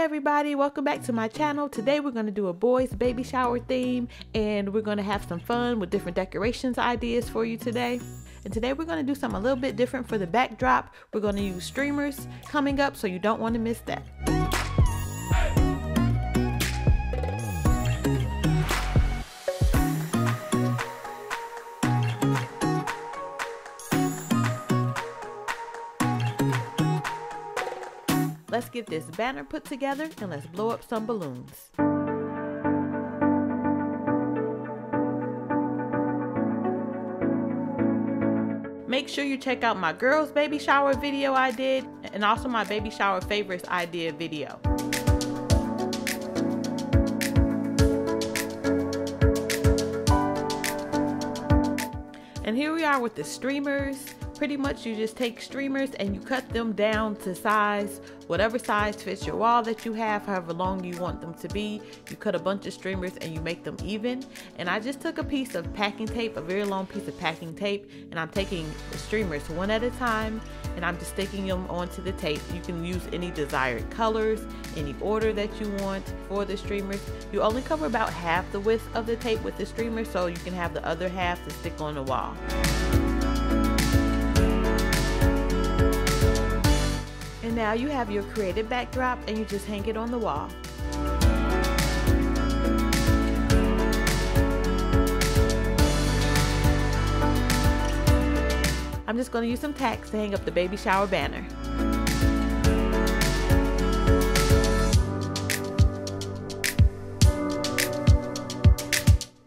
everybody, welcome back to my channel. Today we're going to do a boys baby shower theme, and we're going to have some fun with different decorations ideas for you today. And today we're going to do something a little bit different for the backdrop. We're going to use streamers coming up, so you don't want to miss that. Let's get this banner put together and let's blow up some balloons. Make sure you check out my girls' baby shower video I did, and also my baby shower favorites idea video. And here we are with the streamers. Pretty much you just take streamers and you cut them down to size, whatever size fits your wall that you have, however long you want them to be. You cut a bunch of streamers and you make them even. And I just took a piece of packing tape, a very long piece of packing tape, and I'm taking the streamers one at a time and I'm just sticking them onto the tape. You can use any desired colors, any order that you want for the streamers. You only cover about half the width of the tape with the streamer, so you can have the other half to stick on the wall. And now you have your created backdrop and you just hang it on the wall. I'm just going to use some tacks to hang up the baby shower banner.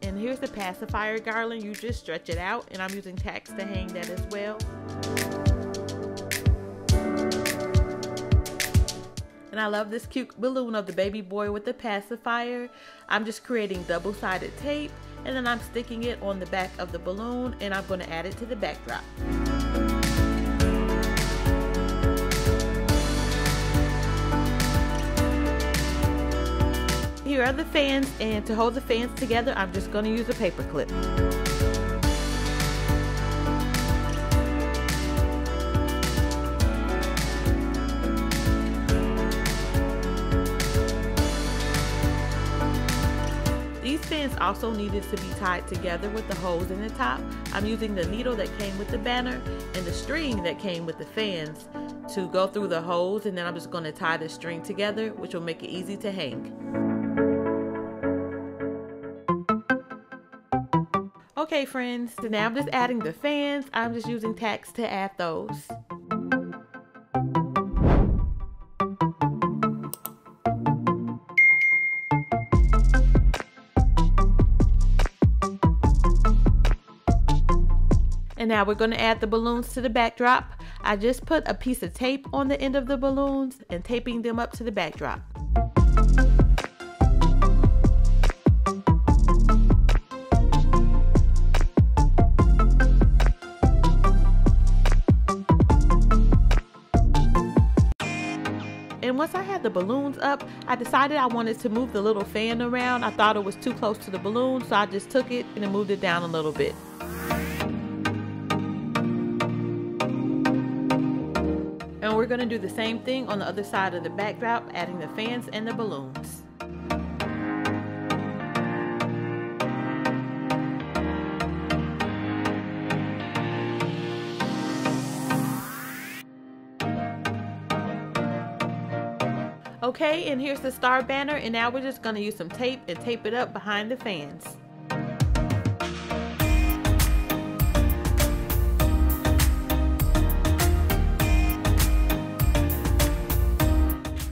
And here's the pacifier garland. You just stretch it out, and I'm using tacks to hang that as well. And I love this cute balloon of the baby boy with the pacifier. I'm just creating double-sided tape, and then I'm sticking it on the back of the balloon, and I'm going to add it to the backdrop. Here are the fans, and to hold the fans together, I'm just going to use a paper clip. These fans also needed to be tied together with the hose in the top. I'm using the needle that came with the banner and the string that came with the fans to go through the hose, and then I'm just going to tie the string together, which will make it easy to hang. Okay friends, so now I'm just adding the fans. I'm just using tacks to add those. And now we're going to add the balloons to the backdrop. I just put a piece of tape on the end of the balloons and taping them up to the backdrop. And once I had the balloons up, I decided I wanted to move the little fan around. I thought it was too close to the balloon, so I just took it and moved it down a little bit. And we're going to do the same thing on the other side of the backdrop, adding the fans and the balloons. Okay, and here's the star banner, and now we're just going to use some tape and tape it up behind the fans.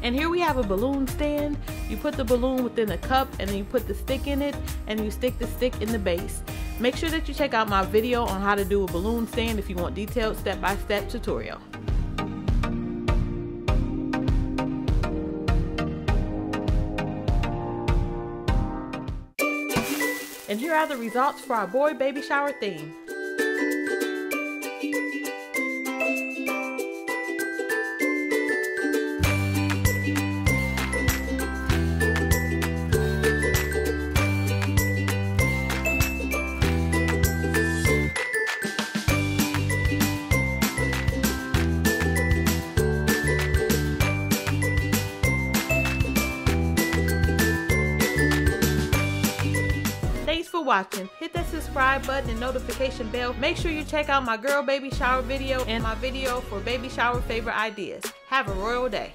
And here we have a balloon stand. You put the balloon within a cup and then you put the stick in it and you stick the stick in the base. Make sure that you check out my video on how to do a balloon stand if you want detailed step-by-step tutorial. And here are the results for our boy baby shower theme. Thanks for watching. Hit that subscribe button and notification bell. Make sure you check out my girl baby shower video and my video for baby shower favorite ideas. Have a royal day.